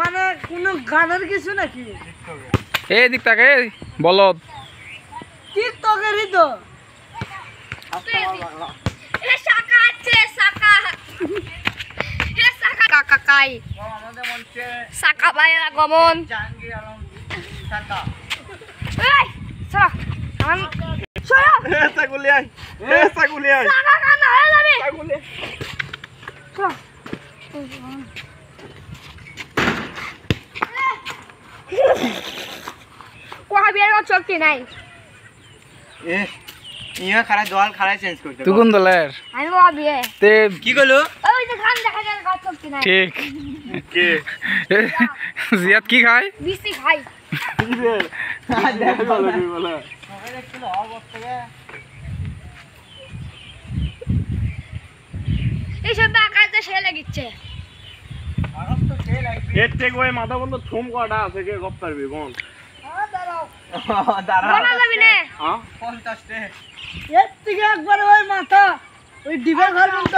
মানে কোনো গানের কিছু নাকি? এই দিক তাকে বলদ টিকটকেরই তো। এ শাকা আছে শাকা। এ শাকা কাকাই। আমাদের মঞ্চে শাকা ভাইয়ের আগমন। জাহাঙ্গীর আলম শাকা। এই চলো আম চলো ছাগলি আই ছাগলি আই শাকা কানা হয়ে যাবে ছাগলি চলো কোয়া বিয়ার চলতে নাই এ ইয়া খারাপ দোয়াল খারাপ চেঞ্জ করতে। তুই কোন দলের? আমি কোয়া বিয়ে তে কি কইলো? ওই যে গান দেখা যায় গাছ চলতে নাই ঠিক কে জিয়াদ কি খায়? বিসি খাই এইসব বাকাতে সে লাগিচ্ছে এর থেকে ওই মাথা বন্ধ থুম কটা আছে কে গপ পারবি কোন? বলা যাবি না হ্যাঁ 50 টাকা। এর থেকে একবার ওই মাথা ওই ডিবার ঘর পর্যন্ত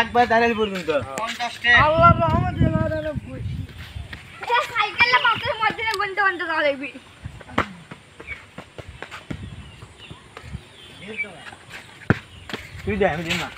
একবার দাঁড়াল পর্যন্ত 50 টাকা। আল্লাহ রহমত আল্লাহর খুশি। এ সাইকেলে মাথার মধ্যে ঘন্টা ঘন্টা যাওয়া লাগবে তুই দে আমি দিন না।